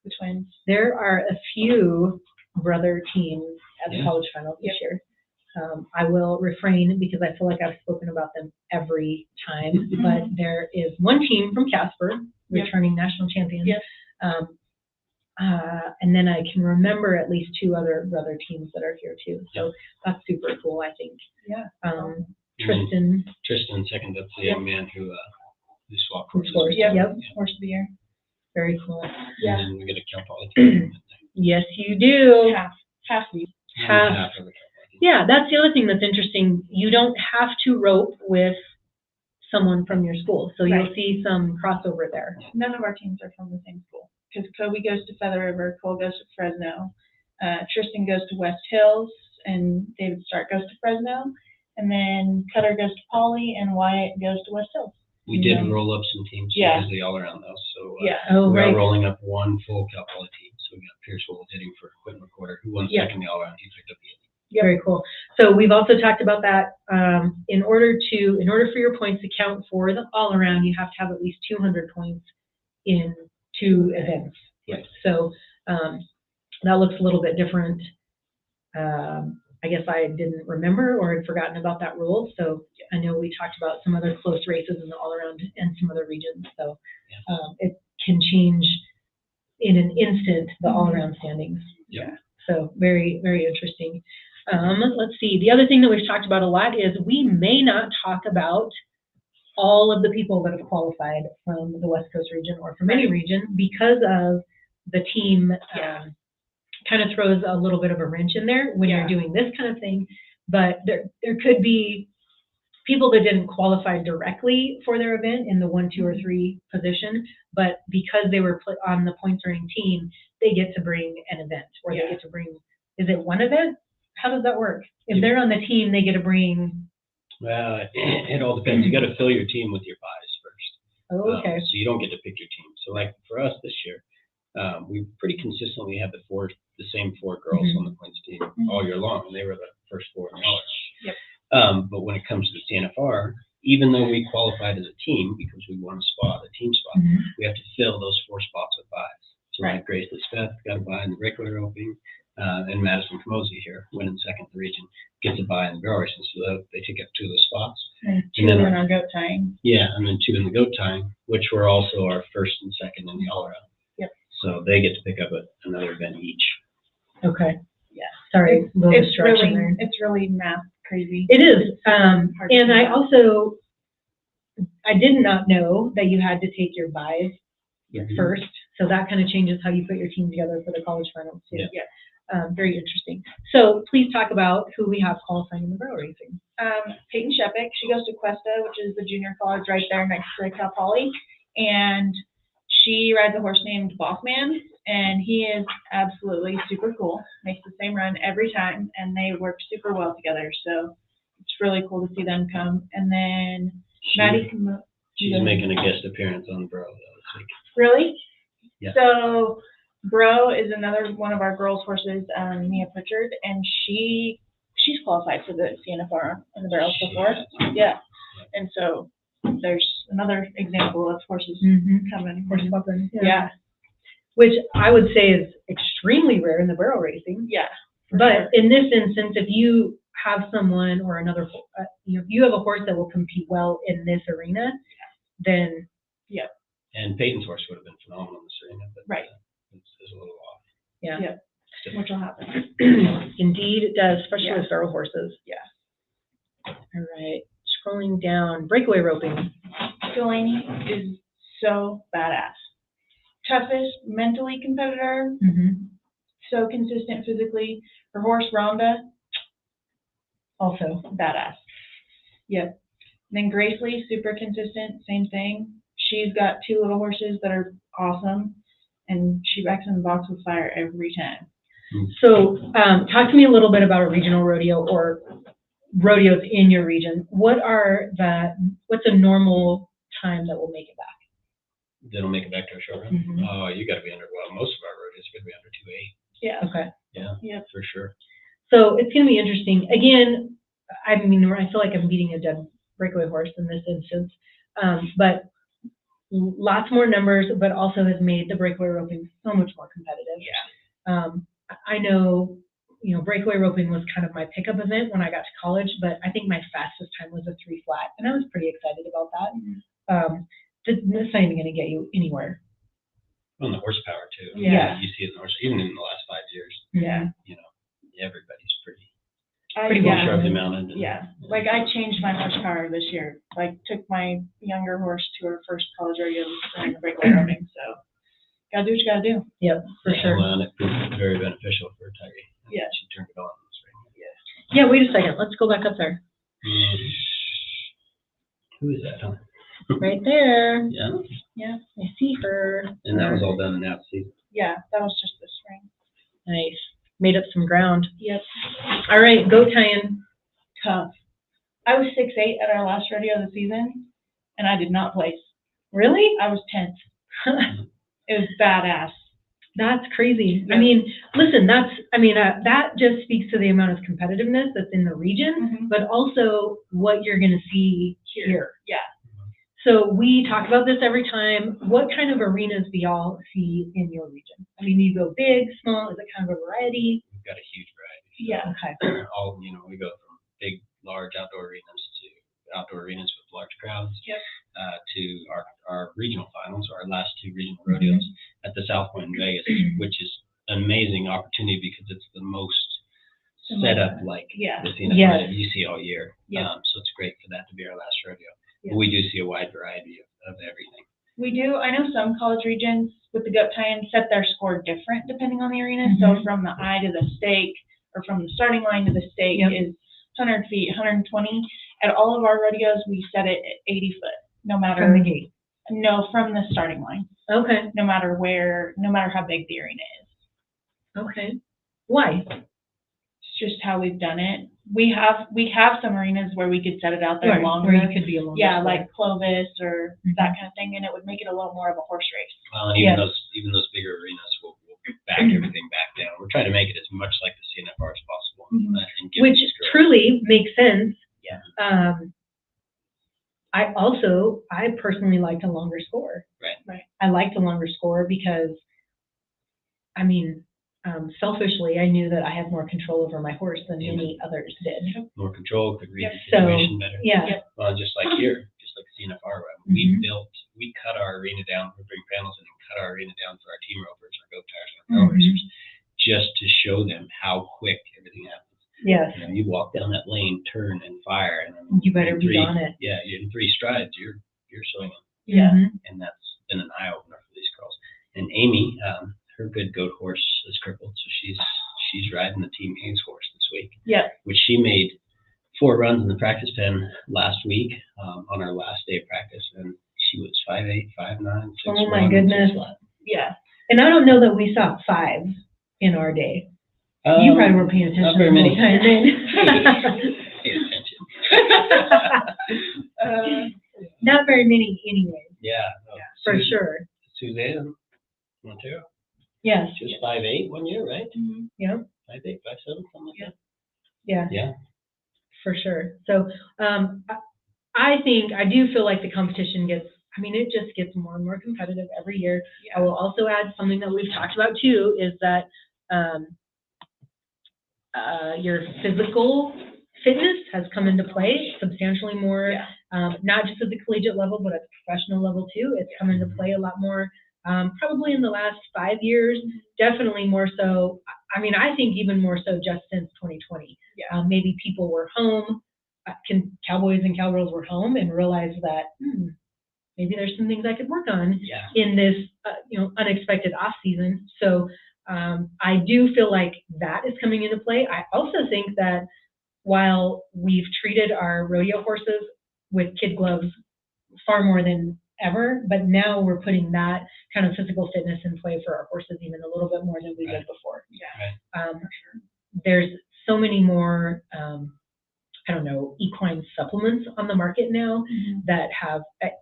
the twins. There are a few brother teams at the Yeah. college finals this year. I will refrain because I feel like I've spoken about them every time, but there is one team from Casper, Yep. returning national champions. Yep. And then I can remember at least 2 other brother teams that are here too. So that's super cool, I think. Yeah. Tristan, Tristan second up the young man who swapped Who horses. scored. Yep. Yep. Horse of the year. very cool. Yeah. And then we get a Cal Poly team. Yes, you do. Half these. Half. Half of the Cal Poly team. Yeah, that's the other thing that's interesting. You don't have to rope with someone from your school, so you'll Right. see some crossover there. None of our teams are from the same school, because Kobe goes to Feather River, Cole goes to Fresno, Tristan goes to West Hills, and David Stark goes to Fresno, and then Cutter goes to Poly, and Wyatt goes to West Hills. We did Yeah. roll up some teams Yeah. because they all around those. So Yeah. Oh, we are right. rolling up 1 full Cal Poly team. So we got Pierce Wold hitting for Quentin McWhorter, who won Yeah. second the all around. He picked up the Very cool. So we've also talked about that. In order for your points to count for the all around, you have to have at least 200 points in 2 events. Right. So that looks a little bit different. I guess I didn't remember or had forgotten about that rule. So I know we talked about some other close races in the all around and some other regions. So it can change in an instant the all around standings. Yeah. So very, very interesting. Let's see. The other thing that we've talked about a lot is we may not talk about all of the people that have qualified from the West Coast region or from any region because of the team kind of throws a little bit of a wrench in there when you're doing this kind of thing. But there could be people that didn't qualify directly for their event in the 1, 2, or 3 position, but because they were on the points earning team, they get to bring an event, or they get to bring, is it one event? How does that work? If they're on the team, they get to bring. Well, it all depends. You got to fill your team with your buys first. Oh, okay. So you don't get to pick your team. So like for us this year, we pretty consistently had the same 4 girls on the points team all year long, and they were the first 4 in the all. Yep. But when it comes to the CNFR, even though we qualified as a team because we won a spot, a team spot, we have to fill those 4 spots with buys. So like Grace Lispeth got a buy in the regular roping, and Madison Camosi here, winning second in the region, gets a buy in the barrel racing, so they take up 2 of the spots. And 2 And then in our goat tying. Yeah, and then 2 in the goat tying, which were also our first and second in the all around. Yep. So they get to pick up another event each. Okay. Yeah. Sorry, little distraction there. It's really math crazy. It is, hard to and I figure out. also, I did not know that you had to take your buys first, so that kind of changes how you put your team together for the college finals too. Yeah. Very interesting. So please talk about who we have qualifying in the barrel racing. Peyton Shepik, she goes to Cuesta, which is the junior college right there next to Cal Poly, and she rides a horse named Bossman, and he is absolutely super cool. Makes the same run every time, and they work super well together. So it's really cool to see them come. And then Maddie, She's making a guest appearance on Bro this week. really? Yeah. So Bro is another one of our girls' horses, Mia Pritchard, and she's qualified for the CNFR in the barrels before. Yeah. And so there's another example of horses coming. Horse pumping. Yeah. Which I would say is extremely rare in the barrel racing. Yeah. for But sure. in this instance, if you have someone or another, if you have a horse that will compete well in this arena, then And Peyton's horse would have been phenomenal in this arena, but Right. It's a little off. yeah. Yeah. Still. Which will happen. Indeed it does, especially Yeah. with barrel horses. Yeah. All right, scrolling down, breakaway roping. Delaney is so badass. Toughest mentally competitor, so consistent physically. Her horse Rhonda, Also, badass. Yep. Then Grace Lee, super consistent, same thing. She's got 2 little horses that are awesome, and she backs in the box with fire every time. so talk to me a little bit about a regional rodeo or rodeos in your region. What's a normal time that will make it back? They don't make it back to a show run. Oh, you got to be under. Well, most of our rodeos are going to be under 2.8. Yeah. Okay. Yeah. Yep. For sure. So it's going to be interesting. Again, I mean, I feel like I'm beating a dead breakaway horse in this instance, but lots more numbers, but also has made the breakaway roping so much more competitive. Yeah. I know, breakaway roping was kind of my pickup event when I got to college, but I think my fastest time was a 3 flat, and I was pretty excited about that. It's not even going to get you anywhere. On the horsepower too. Yeah. You see it in the horse, even in the last 5 years. Yeah. Everybody's pretty Yeah. sharply mounted. and- Yeah. Like I changed my horsepower this year. Like took my younger horse to her first college rodeo during the breakaway roping. So gotta do what you gotta do. Yep, for Yeah, sure. well, and it proved very beneficial for Tiger. Yeah. She turned it on in the spring. Yeah, wait a second. Let's go back up there. Who is that, huh? Right there. Yeah. Yeah. I see her. And that was all done in that season. Yeah. That was just this spring. Nice. Made up some ground. Yep. All right, go tie-in. Tough. I was 6'8" at our last rodeo of the season, and I did not place. Really? I was 10th. It was badass. That's crazy. I Yeah. mean, listen, that just speaks to the amount of competitiveness that's in the region, but also what you're going to see here. Yeah. So we talk about this every time. What kind of arenas do y'all see in your region? I mean, you go big, small, is it kind of a variety? We've got a huge variety. Yeah. Okay. All, we go from big, large outdoor arenas to outdoor arenas with large crowds. Yep. To our regional finals, our last 2 regional rodeos at the South Point in Vegas, which is an amazing opportunity because it's the most set up like Yeah. the CNFR Yes. that you see all year. Yeah. So it's great for that to be our last rodeo. Yeah. But we do see a wide variety of everything. We do. I know some college regions with the goat tie-in set their score different depending on the arena. So from the eye to the stake, or from the starting line to the stake Yep. is 100 feet, 120. At all of our rodeos, we set it at 80 foot, no matter. From the gate. No, from the starting line, Okay, no matter how big the arena is. okay. Why? It's just how we've done it. We have some arenas where we could set it out there Right, longer. where you could be a longer. Yeah, square. like Clovis or Mhm. that kind of thing, and it would make it a little more of a horse race. Well, and Yeah. even those bigger arenas, we'll back everything back down. We're trying to make it as much like the CNFR as possible. Mhm. And give Which these girls- truly makes sense. Yeah. I personally liked a longer score. Right. I liked a longer score because, I mean, selfishly, I knew that I had more control over my horse than many others did. More control, could read Yep. the So, situation better. yeah. Yep. Well, just like here, just like CNFR, Mhm. we cut our arena down, we bring panels in and cut our arena down for our team ropers, our goat tires, and our Mhm. barrel racers, just to show them how quick everything happens. Yes, You know, you walk down that lane, turn and fire, and then you better in be on it. Yeah, in 3 strides, you're swinging, Yeah. Mhm. and that's been an eye opener for these girls. And Amy, her good goat horse is crippled, so she's riding the Team Hayes horse this week. Yeah. Which she made 4 runs in the practice pen last week, on our last day of practice, and she was 5'8", 5'9", 6'1", Oh my goodness. 6'1". Yeah. And I don't know that we saw 5 in our day. You probably weren't paying attention. Not very the whole many. time then. Pay attention. Not very many anyway, Yeah. No. for sure. Suzanne Montero, Yes, she was 5'8" one year, right? Mhm. yeah, 5'8", 5'7", something like that. yeah, Yeah. for sure. So, I think, I do feel like the competition it just gets more and more competitive every year. I will also add something that we've talked about too, is that, your physical fitness has come into play substantially more, Yeah. not just at the collegiate level, but at the professional level too. It's come into play a lot more, probably in the last 5 years, definitely more so. I think even more so just since 2020. Yeah. Maybe people were home, cowboys and cowgirls were home and realized that, maybe there's some things I could work on Yeah. in this, unexpected off season. So, I do feel like that is coming into play. I also think that while we've treated our rodeo horses with kid gloves far more than ever, but now we're putting that kind of physical fitness in play for our horses even a little bit more than we did Right. before. Yeah. There's so many more, equine supplements on the market now Mhm. that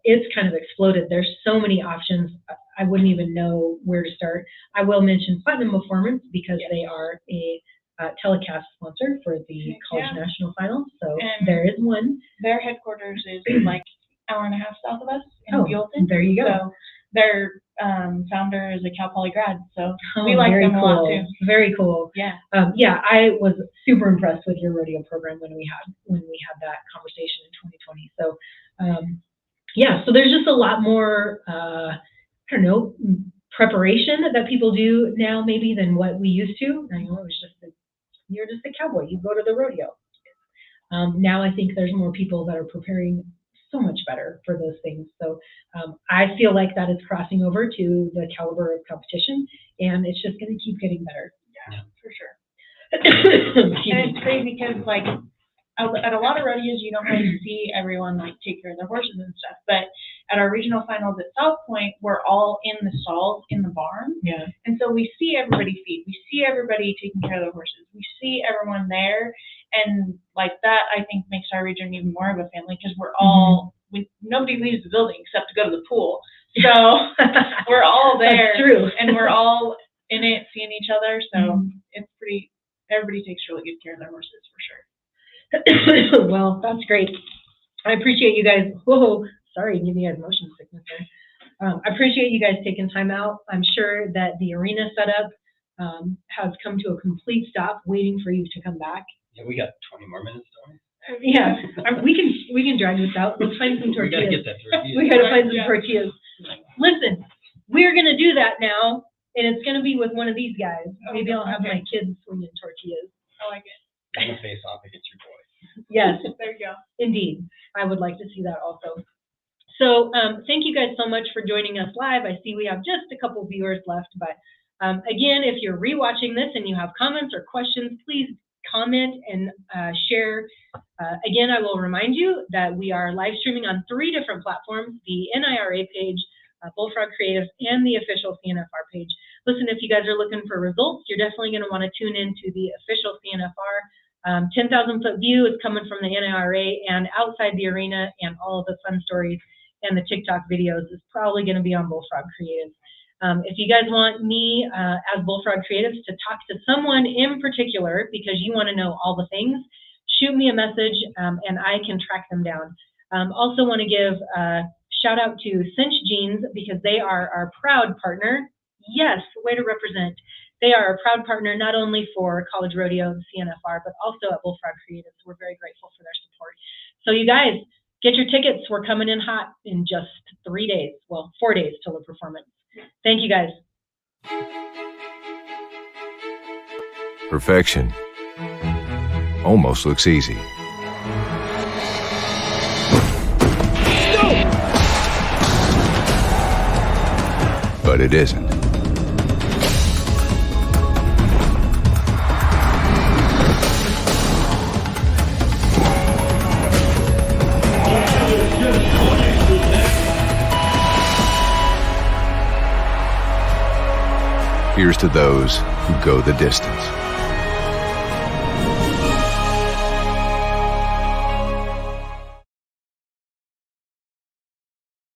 it's kind of exploded. There's so many options. I wouldn't even know where to start. I will mention Platinum Performance because they are a telecast sponsor for the College Yeah. National Finals. So And- there is one. Their headquarters is like an hour and a half south of us in Oh, Buellton. there you go. So their founder is a Cal Poly grad, so Oh, we like very them a lot cool. too. Very cool. Yeah. I was super impressed with your rodeo program when we had that conversation in 2020. So, so there's just a lot more, preparation that people do now maybe than what we used to. It was you're just a cowboy, you go to the rodeo. Now I think there's more people that are preparing so much better for those things. So I feel like that is crossing over to the caliber of competition, and it's just going to keep getting better. Yeah, for sure. Excuse And me. it's crazy because like at a lot of rodeos, you don't really see everyone like take care of their horses and stuff. But at our regional finals at South Point, we're all in the stalls in the barn. Yeah. And so we see everybody feed. We see everybody taking care of their horses. We see everyone there. And like that, I think makes our region even more of a family because we're all, nobody leaves the building except to go to the pool. So we're all there. That's true. And we're all in it, seeing each other. So Mhm. it's everybody takes really good care of their horses for sure. Well, that's great. I appreciate you guys. Whoa, sorry, give you guys motion sickness there. I appreciate you guys taking time out. I'm sure that the arena setup has come to a complete stop, waiting for you to come back. Yeah, we got 20 more minutes, don't we? Yeah, we can drag this out. Let's find some We gotta tortillas. get that tortilla. We gotta find some Yeah. tortillas. Listen, we're gonna do that now, and it's gonna be with one of these guys. Maybe I'll have my kids swinging tortillas. I like it. You're gonna face off against your boy. Yes. There you go. Indeed, I would like to see that also. So thank you guys so much for joining us live. I see we have just a couple viewers left, but again, if you're rewatching this and you have comments or questions, please comment, and share. Again, I will remind you that we are live streaming on 3 different platforms, the NIRA page, Bullfrog Creative, and the official CNFR page. Listen, if you guys are looking for results, you're definitely going to want to tune into the official CNFR. 10,000-foot view is coming from the NIRA, and outside the arena and all of the fun stories and the TikTok videos is probably going to be on Bullfrog Creative. If you guys want me as Bullfrog Creatives to talk to someone in particular because you want to know all the things, shoot me a message and I can track them down. Also want to give a shout out to Cinch Jeans because they are our proud partner. Yes, way to represent. They are a proud partner not only for College Rodeo and CNFR, but also at Bullfrog Creative. So we're very grateful for their support. So you guys, get your tickets. We're coming in hot in just 3 days. Well, 4 days till the performance. Thank you, guys. Perfection almost looks easy. But it isn't. Here's to those who go the distance.